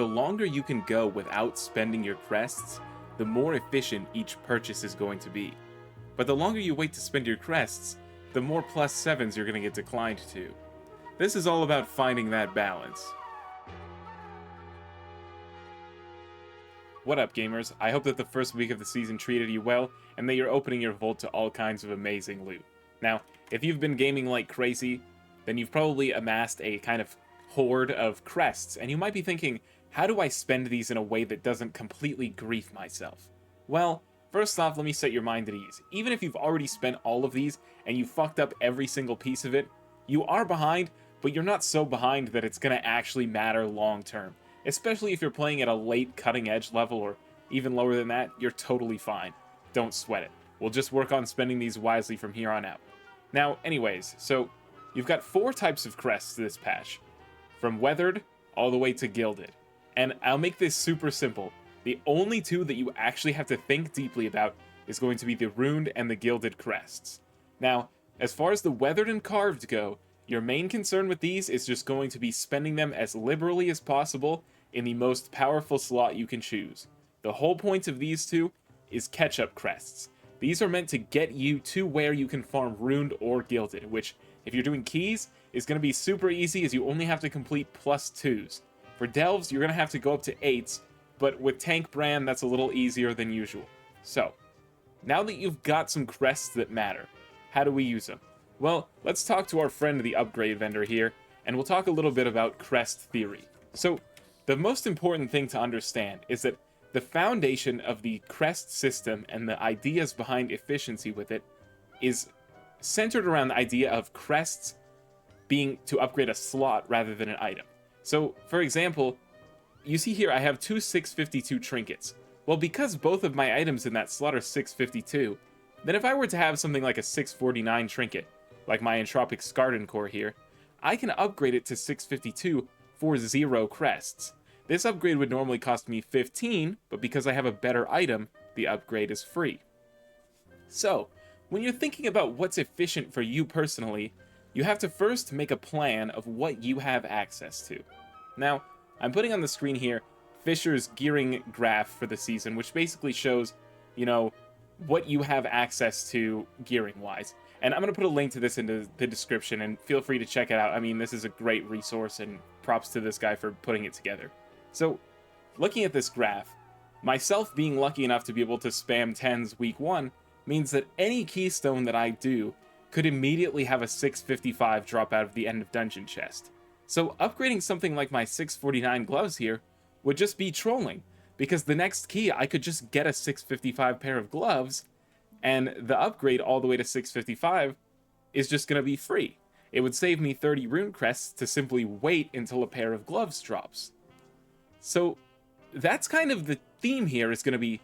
the longer you can go without spending your crests, the more efficient each purchase is going to be. But the longer you wait to spend your crests, the more +7s you're going to get declined to. This is all about finding that balance. What up, gamers? I hope that the first week of the season treated you well, and that you're opening your vault to all kinds of amazing loot. Now, if you've been gaming like crazy, then you've probably amassed a kind of horde of crests, and you might be thinking, how do I spend these in a way that doesn't completely grief myself? Well, first off, let me set your mind at ease. Even if you've already spent all of these, and you fucked up every single piece of it, you are behind, but you're not so behind that it's going to actually matter long term. Especially if you're playing at a late cutting edge level, or even lower than that, you're totally fine. Don't sweat it. We'll just work on spending these wisely from here on out. Now, anyways, so you've got 4 types of crests this patch, from weathered all the way to gilded. And I'll make this super simple. The only 2 that you actually have to think deeply about is going to be the runed and the gilded crests. Now, as far as the weathered and carved go, your main concern with these is just going to be spending them as liberally as possible in the most powerful slot you can choose. The whole point of these 2 is catch-up crests. These are meant to get you to where you can farm runed or gilded, which, if you're doing keys, is going to be super easy as you only have to complete +2s. For delves, you're going to have to go up to 8s, but with tank brand, that's a little easier than usual. So, now that you've got some crests that matter, how do we use them? Well, let's talk to our friend the upgrade vendor here, and we'll talk a little bit about Crest Theory. So, the most important thing to understand is that the foundation of the crest system and the ideas behind efficiency with it is centered around the idea of crests being to upgrade a slot rather than an item. So, for example, you see here I have 2 652 trinkets. Well, because both of my items in that slot are 652, then if I were to have something like a 649 trinket, like my Entropic Scarden Core here, I can upgrade it to 652 for 0 crests. This upgrade would normally cost me 15, but because I have a better item, the upgrade is free. So, when you're thinking about what's efficient for you personally, you have to first make a plan of what you have access to. Now, I'm putting on the screen here Fisher's gearing graph for the season, which basically shows, what you have access to gearing-wise. And I'm going to put a link to this into the description, and feel free to check it out. I mean, this is a great resource, and props to this guy for putting it together. So, looking at this graph, myself being lucky enough to be able to spam 10s week 1 means that any keystone that I do could immediately have a 655 drop out of the end of dungeon chest. So upgrading something like my 649 gloves here would just be trolling, because the next key I could just get a 655 pair of gloves, and the upgrade all the way to 655 is just going to be free. It would save me 30 rune crests to simply wait until a pair of gloves drops. So that's kind of the theme here, is going to be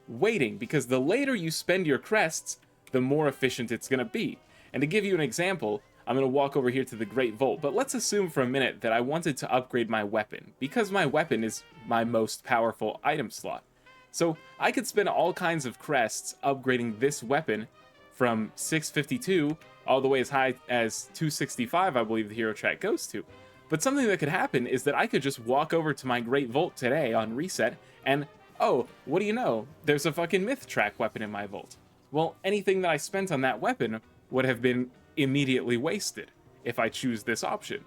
waiting, because the later you spend your crests, the more efficient it's going to be. And to give you an example, I'm going to walk over here to the Great Vault, but let's assume for a minute that I wanted to upgrade my weapon, because my weapon is my most powerful item slot. So I could spend all kinds of crests upgrading this weapon from 652 all the way as high as 265, I believe the hero track goes to. But something that could happen is that I could just walk over to my Great Vault today on reset, and oh, what do you know? There's a fucking myth track weapon in my vault. Well, anything that I spent on that weapon would have been immediately wasted if I choose this option.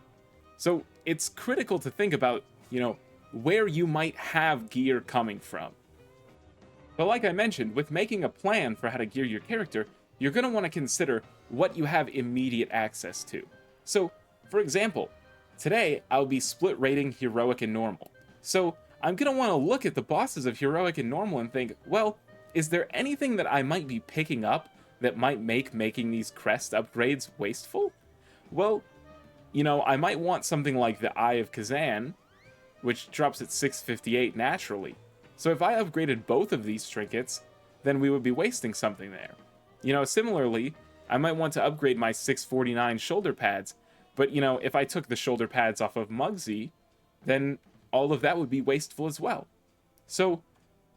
So it's critical to think about, where you might have gear coming from. But like I mentioned, with making a plan for how to gear your character, you're going to want to consider what you have immediate access to. So, for example, today I'll be split rating Heroic and Normal. So I'm going to want to look at the bosses of Heroic and Normal and think, well, is there anything that I might be picking up that might make making these crest upgrades wasteful? Well, I might want something like the Eye of Kazan, which drops at 658 naturally. So if I upgraded both of these trinkets, then we would be wasting something there. Similarly, I might want to upgrade my 649 shoulder pads, but if I took the shoulder pads off of Muggsy, then all of that would be wasteful as well. So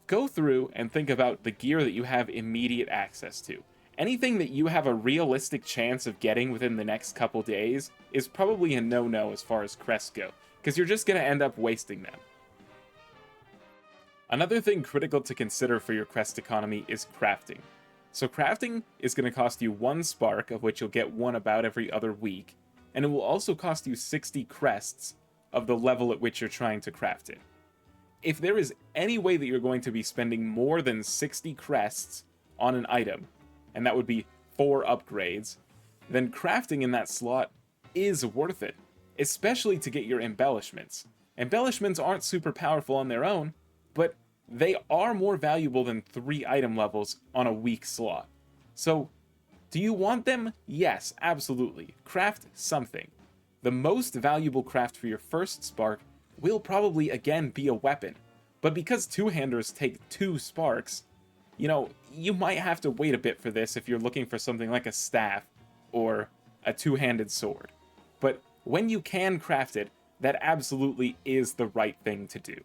go through and think about the gear that you have immediate access to. Anything that you have a realistic chance of getting within the next couple days is probably a no-no as far as crests go, because you're just going to end up wasting them. Another thing critical to consider for your crest economy is crafting. So crafting is going to cost you 1 spark, of which you'll get 1 about every other week, and it will also cost you 60 crests of the level at which you're trying to craft it. If there is any way that you're going to be spending more than 60 crests on an item, and that would be 4 upgrades, then crafting in that slot is worth it, especially to get your embellishments. Embellishments aren't super powerful on their own, but they are more valuable than 3 item levels on a weak slot. So, do you want them? Yes, absolutely. Craft something. The most valuable craft for your first spark will probably again be a weapon, but because two-handers take 2 sparks, you might have to wait a bit for this if you're looking for something like a staff or a two-handed sword. But when you can craft it, that absolutely is the right thing to do.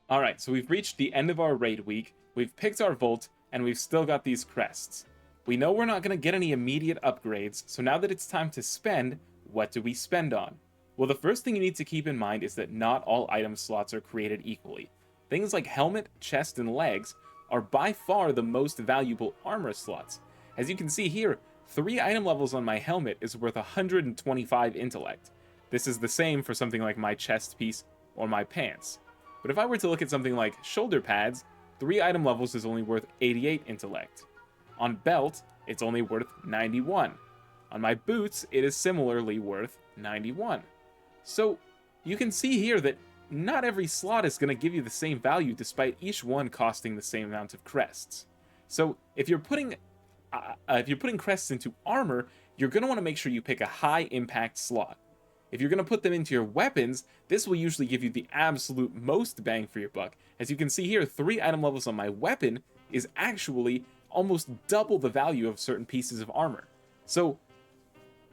Alright, so we've reached the end of our raid week, we've picked our vault, and we've still got these crests. We know we're not going to get any immediate upgrades, so now that it's time to spend, what do we spend on? Well, the first thing you need to keep in mind is that not all item slots are created equally. Things like helmet, chest, and legs are by far the most valuable armor slots. As you can see here, 3 item levels on my helmet is worth 125 intellect. This is the same for something like my chest piece or my pants. But if I were to look at something like shoulder pads, 3 item levels is only worth 88 intellect. On belt, it's only worth 91. On my boots, it is similarly worth 91. So you can see here that not every slot is going to give you the same value despite each one costing the same amount of crests. So if you're putting crests into armor, you're going to want to make sure you pick a high impact slot. If you're going to put them into your weapons, this will usually give you the absolute most bang for your buck. As you can see here, 3 item levels on my weapon is actually almost double the value of certain pieces of armor. So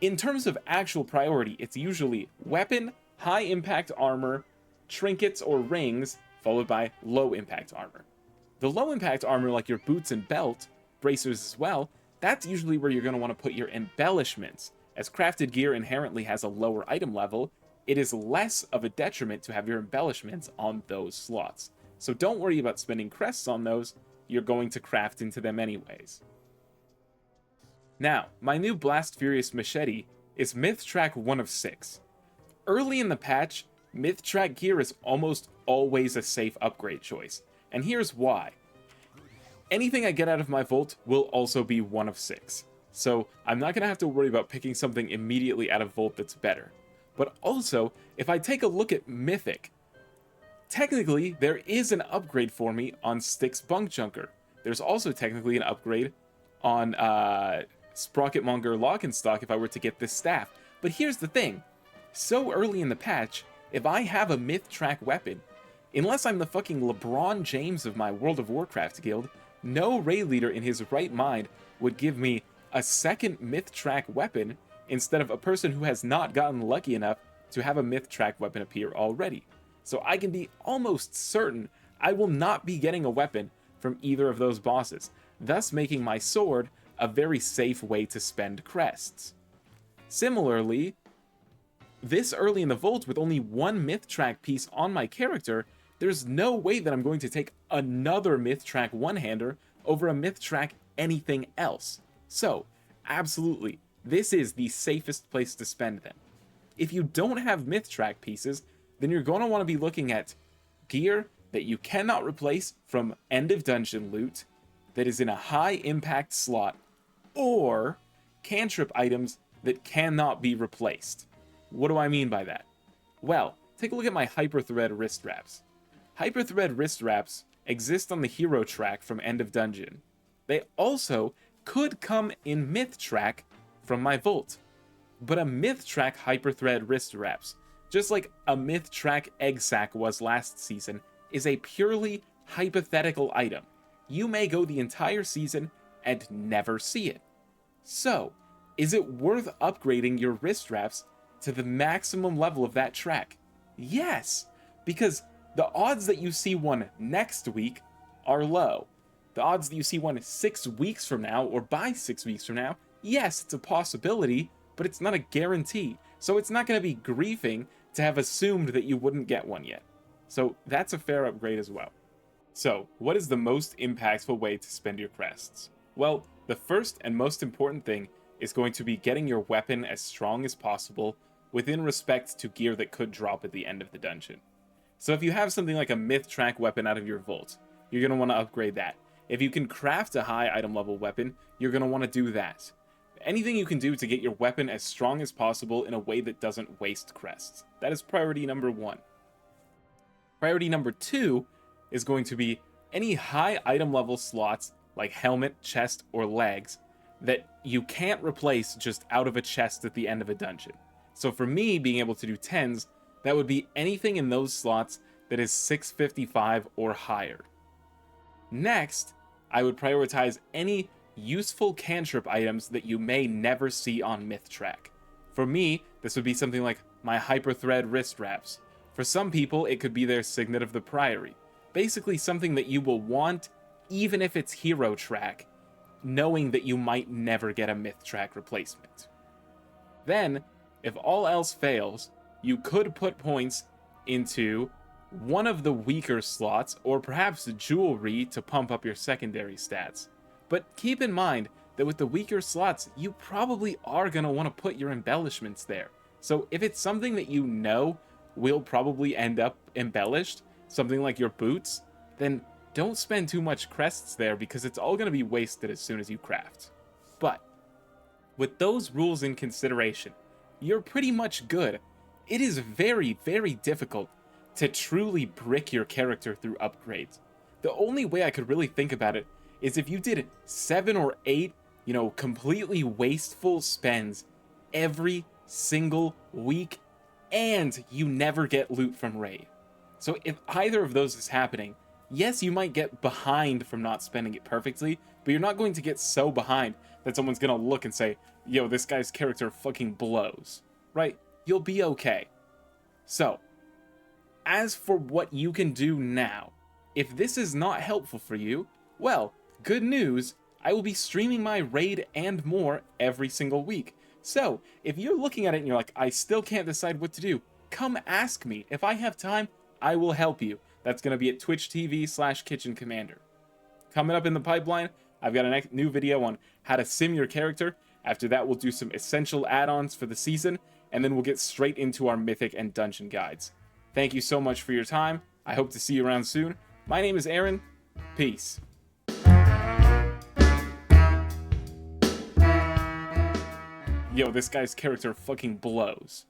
in terms of actual priority, it's usually weapon, high impact armor, trinkets or rings, followed by low impact armor. The low impact armor, like your boots and belt, bracers as well, that's usually where you're going to want to put your embellishments. As crafted gear inherently has a lower item level, it is less of a detriment to have your embellishments on those slots. So don't worry about spending crests on those, you're going to craft into them anyways. Now, my new Blast Furious machete is Myth Track 1 of 6. Early in the patch, Myth Track gear is almost always a safe upgrade choice, and here's why. Anything I get out of my vault will also be 1 of 6. So I'm not going to have to worry about picking something immediately out of Vault that's better. But also, if I take a look at Mythic, technically there is an upgrade for me on Styx Bunk Junker. There's also technically an upgrade on Sprocketmonger Lockenstock if I were to get this staff. But here's the thing, so early in the patch, if I have a Myth Track weapon, unless I'm the fucking LeBron James of my World of Warcraft guild, no raid leader in his right mind would give me a second Myth Track weapon instead of a person who has not gotten lucky enough to have a Myth Track weapon appear already. So I can be almost certain I will not be getting a weapon from either of those bosses, thus making my sword a very safe way to spend crests. Similarly, this early in the vault with only 1 Myth Track piece on my character, there's no way that I'm going to take another Myth Track one-hander over a Myth Track anything else. So, absolutely, this is the safest place to spend them. If you don't have Myth Track pieces, then you're going to want to be looking at gear that you cannot replace from end of dungeon loot that is in a high impact slot, or cantrip items that cannot be replaced. What do I mean by that? Well, take a look at my Hyperthread wrist wraps. Hyperthread wrist wraps exist on the hero track from end of dungeon. They also could come in Myth Track from my vault. But a Myth Track Hyperthread wrist wraps, just like a Myth Track egg sack was last season, is a purely hypothetical item. You may go the entire season and never see it. So, is it worth upgrading your wrist wraps to the maximum level of that track? Yes, because the odds that you see one next week are low. The odds that you see one 6 weeks from now, or by 6 weeks from now, yes, it's a possibility, but it's not a guarantee. So it's not going to be griefing to have assumed that you wouldn't get one yet. So that's a fair upgrade as well. So, what is the most impactful way to spend your crests? Well, the first and most important thing is going to be getting your weapon as strong as possible within respect to gear that could drop at the end of the dungeon. So if you have something like a myth track weapon out of your vault, you're going to want to upgrade that. If you can craft a high item level weapon, you're going to want to do that. Anything you can do to get your weapon as strong as possible in a way that doesn't waste crests. That is priority number 1. Priority number 2 is going to be any high item level slots like helmet, chest, or legs that you can't replace just out of a chest at the end of a dungeon. So for me, being able to do 10s, that would be anything in those slots that is 655 or higher. Next, I would prioritize any useful cantrip items that you may never see on Myth Track. For me, this would be something like my Hyperthread wrist wraps. For some people, it could be their Signet of the Priory. Basically something that you will want, even if it's Hero Track, knowing that you might never get a Myth Track replacement. Then, if all else fails, you could put points into one of the weaker slots, or perhaps jewelry to pump up your secondary stats. But keep in mind that with the weaker slots, you probably are going to want to put your embellishments there. So if it's something that you know will probably end up embellished, something like your boots, then don't spend too much crests there because it's all going to be wasted as soon as you craft. But with those rules in consideration, you're pretty much good. It is very, very difficult to truly brick your character through upgrades. The only way I could really think about it is if you did 7 or 8, completely wasteful spends every single week and you never get loot from raid. So if either of those is happening, yes, you might get behind from not spending it perfectly, but you're not going to get so behind that someone's gonna look and say, yo, this guy's character fucking blows, right? You'll be okay. So, as for what you can do now, if this is not helpful for you, well, good news, I will be streaming my raid and more every single week. So, if you're looking at it and you're like, I still can't decide what to do, come ask me. If I have time, I will help you. That's going to be at Twitch TV/Kitchen Commander. Coming up in the pipeline, I've got a new video on how to sim your character. After that, we'll do some essential add-ons for the season, and then we'll get straight into our Mythic and Dungeon guides. Thank you so much for your time. I hope to see you around soon. My name is Aaron. Peace. Yo, this guy's character fucking blows.